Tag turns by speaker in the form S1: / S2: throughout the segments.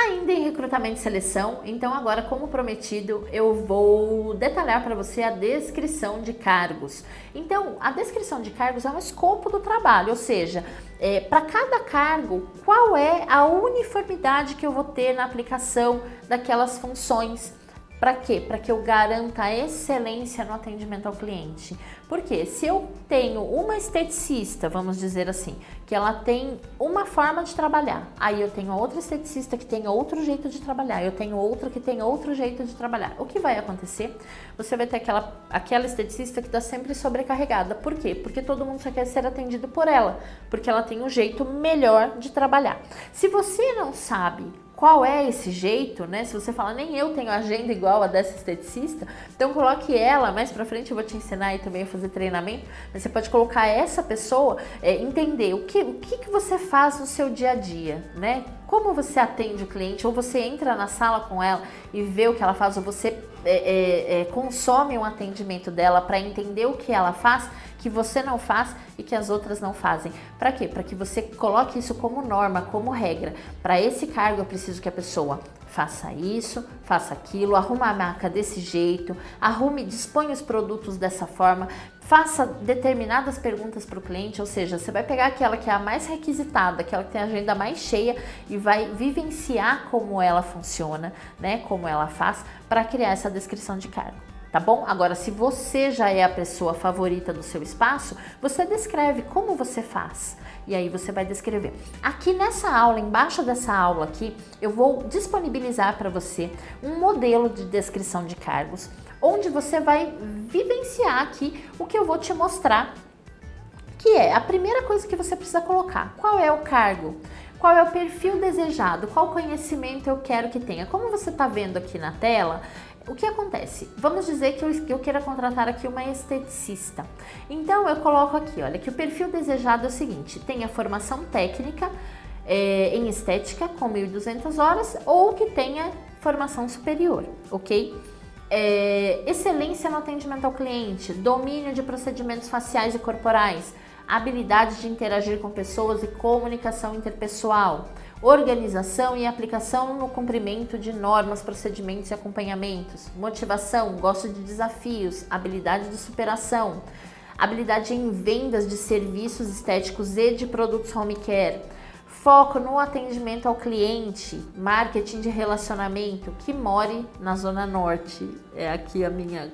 S1: Ainda em recrutamento e seleção, então agora, como prometido, eu vou detalhar para você a descrição de cargos. Então, a descrição de cargos é um escopo do trabalho, ou seja, para cada cargo, qual é a uniformidade que eu vou ter na aplicação daquelas funções. Para quê? Para que eu garanta a excelência no atendimento ao cliente. Porque se eu tenho uma esteticista, vamos dizer assim, que ela tem uma forma de trabalhar, aí eu tenho outra esteticista que tem outro jeito de trabalhar, eu tenho outra que tem outro jeito de trabalhar. O que vai acontecer? Você vai ter aquela esteticista que está sempre sobrecarregada. Por quê? Porque todo mundo só quer ser atendido por ela, porque ela tem um jeito melhor de trabalhar. Se você não sabe qual é esse jeito, né? Se você fala, nem eu tenho agenda igual a dessa esteticista, então coloque ela, mais pra frente eu vou te ensinar aí também a fazer treinamento, mas você pode colocar essa pessoa, entender o que você faz no seu dia a dia, né? Como você atende o cliente, ou você entra na sala com ela e vê o que ela faz, ou você consome um atendimento dela para entender o que ela faz, que você não faz e que as outras não fazem. Para quê? Para que você coloque isso como norma, como regra. Para esse cargo eu preciso que a pessoa faça isso, faça aquilo, arruma a marca desse jeito, disponha os produtos dessa forma, faça determinadas perguntas para o cliente, ou seja, você vai pegar aquela que é a mais requisitada, aquela que tem a agenda mais cheia e vai vivenciar como ela funciona, né, como ela faz, para criar essa descrição de cargo. Tá bom? Agora, se você já é a pessoa favorita do seu espaço, você descreve como você faz. E aí você vai descrever. Aqui nessa aula, embaixo dessa aula aqui, eu vou disponibilizar para você um modelo de descrição de cargos, onde você vai vivenciar aqui o que eu vou te mostrar, que é a primeira coisa que você precisa colocar. Qual é o cargo? Qual é o perfil desejado? Qual conhecimento eu quero que tenha? Como você está vendo aqui na tela, o que acontece? Vamos dizer que eu queira contratar aqui uma esteticista. Então eu coloco aqui, olha, que o perfil desejado é o seguinte: tenha formação técnica em estética com 1.200 horas ou que tenha formação superior, ok? Excelência no atendimento ao cliente, domínio de procedimentos faciais e corporais, habilidade de interagir com pessoas e comunicação interpessoal, organização e aplicação no cumprimento de normas, procedimentos e acompanhamentos, motivação, gosto de desafios, habilidade de superação, habilidade em vendas de serviços estéticos e de produtos home care, foco no atendimento ao cliente, marketing de relacionamento, que more na Zona Norte. É aqui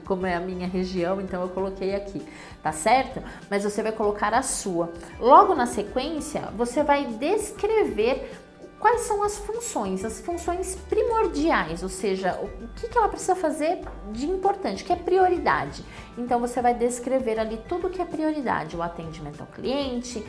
S1: como é a minha região, então eu coloquei aqui, tá certo? Mas você vai colocar a sua. Logo na sequência, você vai descrever quais são as funções primordiais, ou seja, o que ela precisa fazer de importante, o que é prioridade. Então você vai descrever ali tudo que é prioridade, o atendimento ao cliente,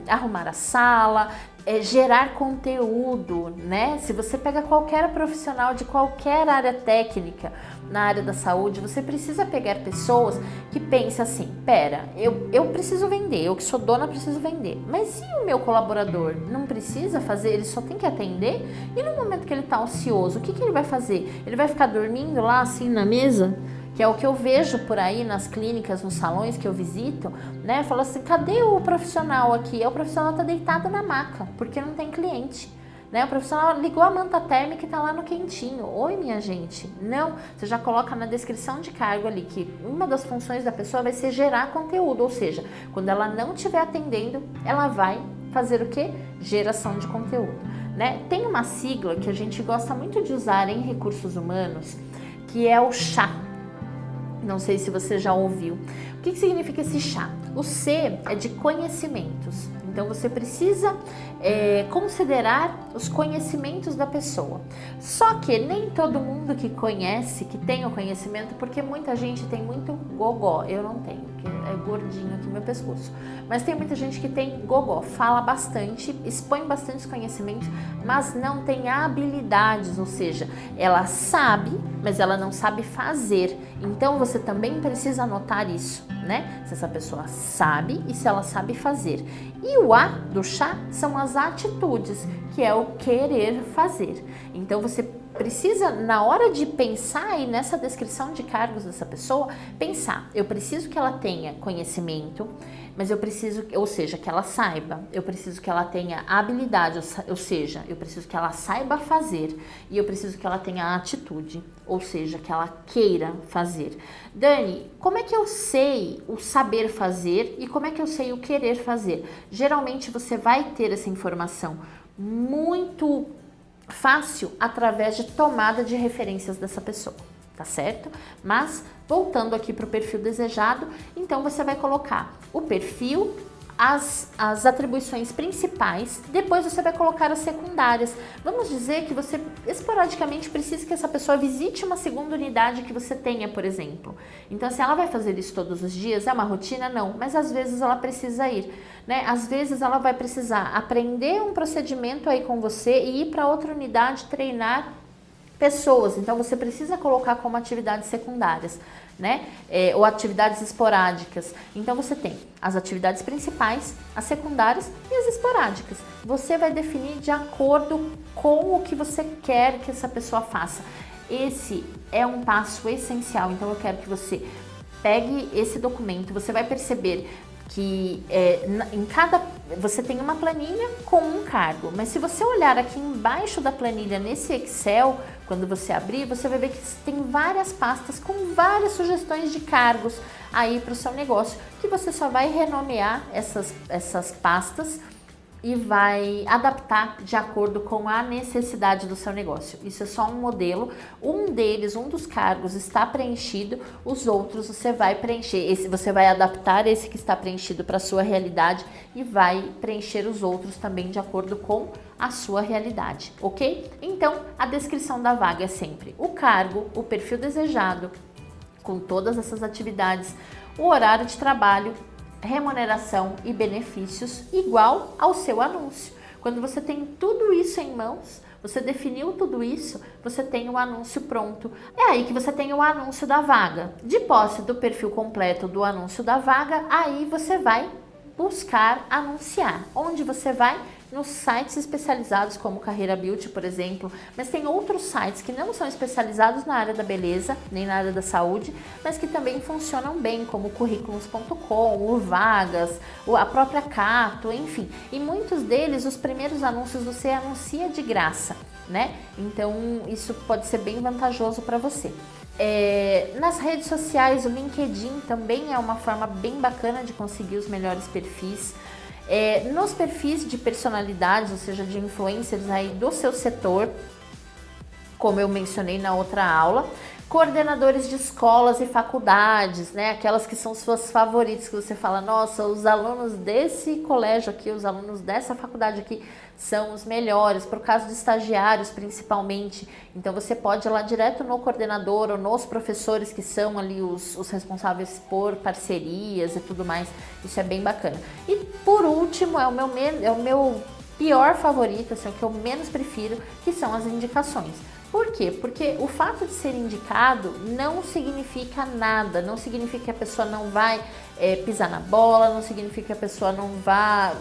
S1: arrumar a sala, gerar conteúdo, né? Se você pega qualquer profissional de qualquer área técnica na área da saúde, você precisa pegar pessoas que pensam assim, pera, eu preciso vender, eu que sou dona preciso vender, mas e o meu colaborador? Não precisa fazer, ele só tem que atender? E no momento que ele está ocioso, o que ele vai fazer? Ele vai ficar dormindo lá assim na mesa? Que é o que eu vejo por aí nas clínicas, nos salões que eu visito, né? Fala assim, cadê o profissional aqui? O profissional tá deitado na maca, porque não tem cliente, né? O profissional ligou a manta térmica e tá lá no quentinho. Oi, minha gente. Não, você já coloca na descrição de cargo ali que uma das funções da pessoa vai ser gerar conteúdo, ou seja, quando ela não estiver atendendo, ela vai fazer o quê? Geração de conteúdo, né? Tem uma sigla que a gente gosta muito de usar em recursos humanos, que é o CHA. Não sei se você já ouviu. O que significa esse CHA? O C é de conhecimentos. Então você precisa considerar os conhecimentos da pessoa. Só que nem todo mundo que conhece, que tem o conhecimento, porque muita gente tem muito gogó. Eu não tenho, que é gordinho aqui no meu pescoço. Mas tem muita gente que tem gogó, fala bastante, expõe bastante conhecimentos, mas não tem habilidades, ou seja, ela sabe, mas ela não sabe fazer. Então você também precisa anotar isso, né? Se essa pessoa sabe e se ela sabe fazer. E o A do chá são as atitudes, que é o querer fazer. Então você precisa, na hora de pensar aí nessa descrição de cargos dessa pessoa, pensar, eu preciso que ela tenha conhecimento, mas eu preciso, ou seja, que ela saiba, eu preciso que ela tenha habilidade, ou seja, eu preciso que ela saiba fazer, e eu preciso que ela tenha atitude, ou seja, que ela queira fazer. Dani, como é que eu sei o saber fazer e como é que eu sei o querer fazer? Geralmente você vai ter essa informação muito fácil através de tomada de referências dessa pessoa, tá certo? Mas voltando aqui para o perfil desejado, então você vai colocar o perfil, as atribuições principais, depois você vai colocar as secundárias. Vamos dizer que você esporadicamente precisa que essa pessoa visite uma segunda unidade que você tenha, por exemplo. Então, se ela vai fazer isso todos os dias, é uma rotina? Não, mas às vezes ela precisa ir, né? Às vezes ela vai precisar aprender um procedimento aí com você e ir para outra unidade treinar pessoas, então você precisa colocar como atividades secundárias, né? Ou atividades esporádicas. Então você tem as atividades principais, as secundárias e as esporádicas. Você vai definir de acordo com o que você quer que essa pessoa faça. Esse é um passo essencial, então eu quero que você pegue esse documento, você vai perceber que você tem uma planilha com um cargo, mas se você olhar aqui embaixo da planilha nesse Excel, quando você abrir, você vai ver que tem várias pastas com várias sugestões de cargos aí para o seu negócio, que você só vai renomear essas pastas e vai adaptar de acordo com a necessidade do seu negócio. Isso é só um modelo, um dos cargos está preenchido, os outros você vai preencher, você vai adaptar esse que está preenchido para a sua realidade e vai preencher os outros também de acordo com a sua realidade, ok? Então, a descrição da vaga é sempre o cargo, o perfil desejado, com todas essas atividades, o horário de trabalho, remuneração e benefícios igual ao seu anúncio. Quando você tem tudo isso em mãos, você definiu tudo isso, você tem o anúncio pronto. É aí que você tem o anúncio da vaga. De posse do perfil completo do anúncio da vaga, aí você vai buscar anunciar. Onde você vai? Nos sites especializados como Carreira Beauty, por exemplo, mas tem outros sites que não são especializados na área da beleza, nem na área da saúde, mas que também funcionam bem, como currículos.com, o Vagas, a própria Cato, enfim. E muitos deles, os primeiros anúncios você anuncia de graça, né? Então isso pode ser bem vantajoso para você. Nas redes sociais, o LinkedIn também é uma forma bem bacana de conseguir os melhores perfis. Nos perfis de personalidades, ou seja, de influencers aí do seu setor, como eu mencionei na outra aula, coordenadores de escolas e faculdades, né? Aquelas que são suas favoritas, que você fala, nossa, os alunos desse colégio aqui, os alunos dessa faculdade aqui são os melhores, para o caso de estagiários principalmente. Então você pode ir lá direto no coordenador ou nos professores que são ali os responsáveis por parcerias e tudo mais. Isso é bem bacana. E por último, é o meu pior favorito, assim, o que eu menos prefiro, que são as indicações. Por quê? Porque o fato de ser indicado não significa nada, não significa que a pessoa não vai pisar na bola, não significa que a pessoa não vai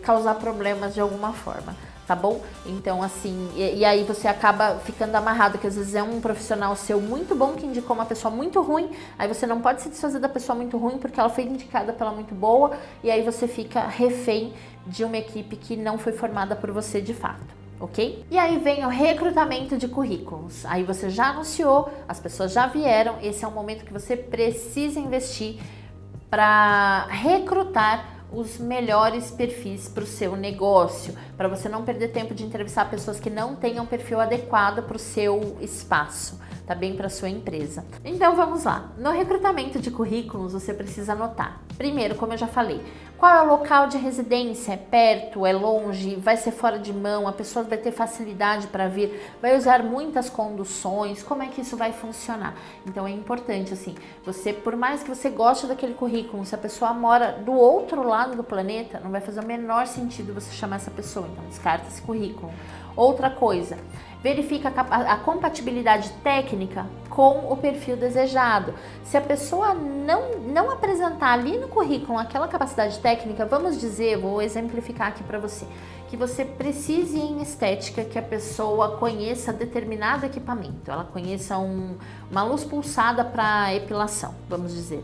S1: causar problemas de alguma forma, tá bom? Então, assim, e aí você acaba ficando amarrado, que às vezes é um profissional seu muito bom que indicou uma pessoa muito ruim, aí você não pode se desfazer da pessoa muito ruim porque ela foi indicada pela muito boa, e aí você fica refém de uma equipe que não foi formada por você de fato. Ok? E aí vem o recrutamento de currículos. Aí você já anunciou, as pessoas já vieram, esse é um momento que você precisa investir para recrutar os melhores perfis para o seu negócio, para você não perder tempo de entrevistar pessoas que não tenham perfil adequado para o seu espaço, tá bem, para a sua empresa. Então vamos lá. No recrutamento de currículos você precisa anotar. Primeiro, como eu já falei, qual é o local de residência? É perto? É longe? Vai ser fora de mão? A pessoa vai ter facilidade para vir? Vai usar muitas conduções? Como é que isso vai funcionar? Então é importante, assim, você, por mais que você goste daquele currículo, se a pessoa mora do outro lado do planeta, não vai fazer o menor sentido você chamar essa pessoa, então descarta esse currículo. Outra coisa, verifica a compatibilidade técnica com o perfil desejado. Se a pessoa não apresentar ali no currículo aquela capacidade técnica, vamos dizer, vou exemplificar aqui para você, que você precise em estética que a pessoa conheça determinado equipamento, ela conheça uma luz pulsada para epilação, vamos dizer.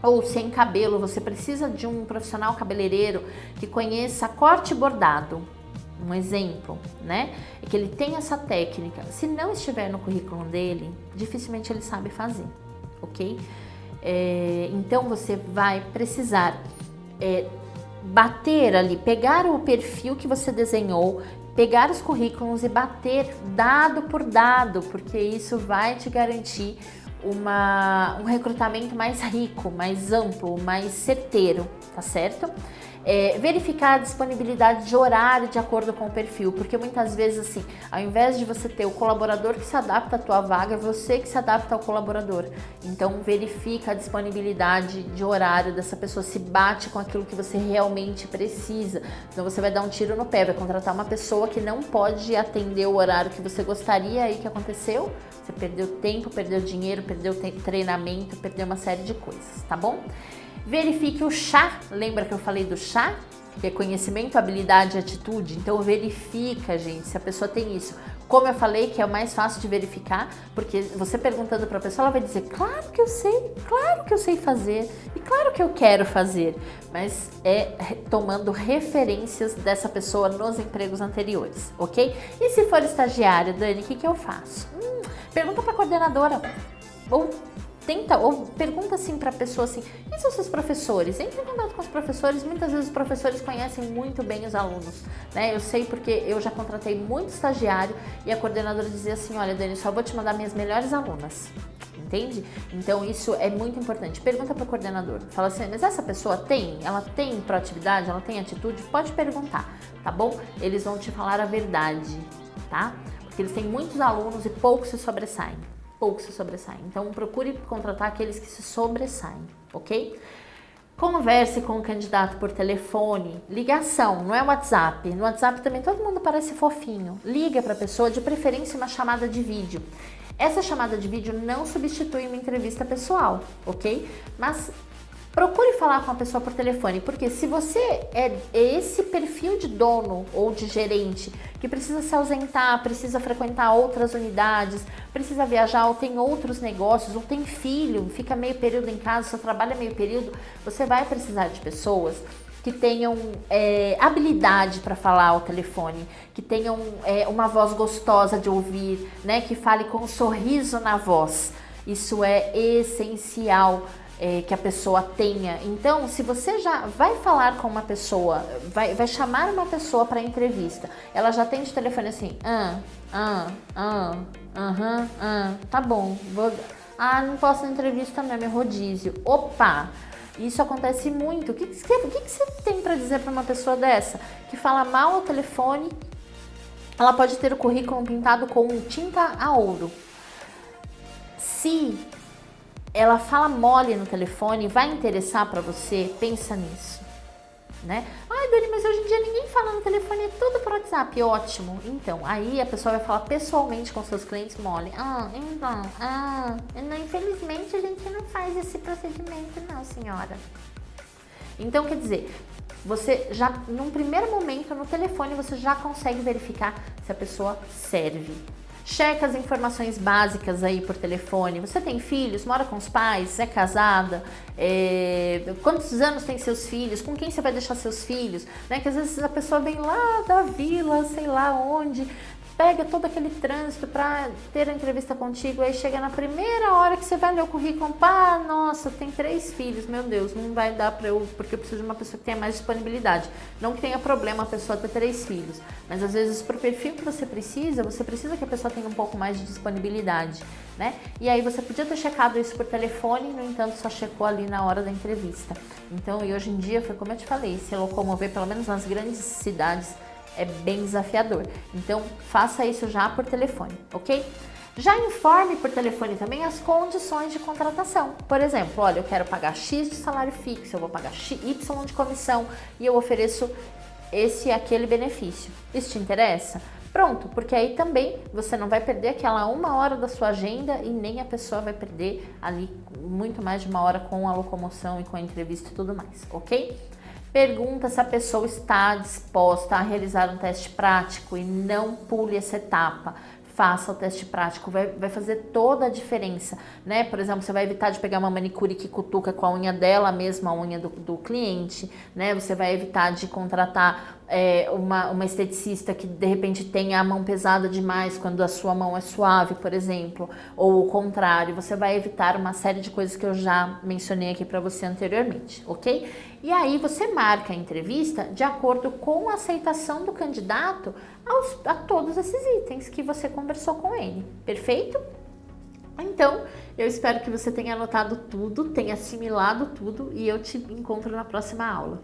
S1: Ou se em cabelo, você precisa de um profissional cabeleireiro que conheça corte e bordado, um exemplo, né? É que ele tem essa técnica. Se não estiver no currículo dele, dificilmente ele sabe fazer, ok? Então você vai precisar bater ali, pegar o perfil que você desenhou, pegar os currículos e bater dado por dado, porque isso vai te garantir um recrutamento mais rico, mais amplo, mais certeiro, tá certo? Verificar a disponibilidade de horário de acordo com o perfil, porque muitas vezes assim, ao invés de você ter o colaborador que se adapta à tua vaga, é você que se adapta ao colaborador. Então verifica a disponibilidade de horário dessa pessoa, se bate com aquilo que você realmente precisa. Senão você vai dar um tiro no pé, vai contratar uma pessoa que não pode atender o horário que você gostaria. Aí que aconteceu? Você perdeu tempo, perdeu dinheiro, perdeu treinamento, perdeu uma série de coisas, tá bom? Verifique o chá, lembra que eu falei do chá? Que é conhecimento, habilidade e atitude. Então verifica, gente, se a pessoa tem isso. Como eu falei, que é o mais fácil de verificar, porque você perguntando para a pessoa, ela vai dizer, claro que eu sei fazer, e claro que eu quero fazer, mas tomando referências dessa pessoa nos empregos anteriores, ok? E se for estagiária, Dani, o que eu faço? Pergunta para a coordenadora, ou pergunta assim para a pessoa assim, quem são seus professores? Entre em contato com os professores, muitas vezes os professores conhecem muito bem os alunos, né? Eu sei porque eu já contratei muito estagiário e a coordenadora dizia assim, olha Dani, só vou te mandar minhas melhores alunas, entende? Então isso é muito importante. Pergunta para o coordenador, fala assim, mas essa pessoa ela tem proatividade, ela tem atitude? Pode perguntar, tá bom? Eles vão te falar a verdade, tá? Porque eles têm muitos alunos e poucos se sobressaem. Então procure contratar aqueles que se sobressaem, ok? Converse com o candidato por telefone, ligação, não é WhatsApp. No WhatsApp também todo mundo parece fofinho. Liga para a pessoa, de preferência uma chamada de vídeo. Essa chamada de vídeo não substitui uma entrevista pessoal, ok? Mas procure falar com a pessoa por telefone, porque se você é esse perfil de dono ou de gerente que precisa se ausentar, precisa frequentar outras unidades, precisa viajar ou tem outros negócios, ou tem filho, fica meio período em casa, seu trabalho é meio período, você vai precisar de pessoas que tenham habilidade para falar ao telefone, que tenham uma voz gostosa de ouvir, né, que fale com um sorriso na voz. Isso é essencial. Que a pessoa tenha. Então, se você já vai falar com uma pessoa, vai chamar uma pessoa para entrevista, ela já tem de telefone assim, tá bom, não posso na entrevista mesmo, é rodízio. Opa! Isso acontece muito. O que você tem para dizer para uma pessoa dessa? Que fala mal ao telefone, ela pode ter o currículo pintado com tinta a ouro. Se ela fala mole no telefone, vai interessar para você? Pensa nisso, né? Ai, Dani, mas hoje em dia ninguém fala no telefone, é tudo por WhatsApp. Ótimo. Então, aí a pessoa vai falar pessoalmente com seus clientes mole. Infelizmente a gente não faz esse procedimento não, senhora. Então, quer dizer, você já, num primeiro momento, no telefone, você já consegue verificar se a pessoa serve. Checa as informações básicas aí por telefone. Você tem filhos? Mora com os pais? É casada? Quantos anos tem seus filhos? Com quem você vai deixar seus filhos? Né? Que às vezes a pessoa vem lá da vila, sei lá onde, pega todo aquele trânsito para ter a entrevista contigo, aí chega na primeira hora que você vai ler o currículo, nossa, tem 3 filhos, meu Deus, não vai dar para eu, porque eu preciso de uma pessoa que tenha mais disponibilidade. Não que tenha problema a pessoa ter 3 filhos, mas às vezes pro perfil que você precisa que a pessoa tenha um pouco mais de disponibilidade, né? E aí você podia ter checado isso por telefone, no entanto só checou ali na hora da entrevista. Então, e hoje em dia, foi como eu te falei, se locomover pelo menos nas grandes cidades é bem desafiador. Então, faça isso já por telefone, ok? Já informe por telefone também as condições de contratação. Por exemplo, olha, eu quero pagar X de salário fixo, eu vou pagar Y de comissão e eu ofereço esse e aquele benefício. Isso te interessa? Pronto, porque aí também você não vai perder aquela 1 hora da sua agenda e nem a pessoa vai perder ali muito mais de 1 hora com a locomoção e com a entrevista e tudo mais, ok? Pergunta se a pessoa está disposta a realizar um teste prático e não pule essa etapa. Faça o teste prático, vai fazer toda a diferença, né? Por exemplo, você vai evitar de pegar uma manicure que cutuca com a unha dela, mesmo a unha do cliente, né? Você vai evitar de contratar uma esteticista que de repente tenha a mão pesada demais quando a sua mão é suave, por exemplo, ou o contrário. Você vai evitar uma série de coisas que eu já mencionei aqui para você anteriormente, ok? E aí você marca a entrevista de acordo com a aceitação do candidato a todos esses itens que você conversou com ele, perfeito? Então, eu espero que você tenha anotado tudo, tenha assimilado tudo e eu te encontro na próxima aula.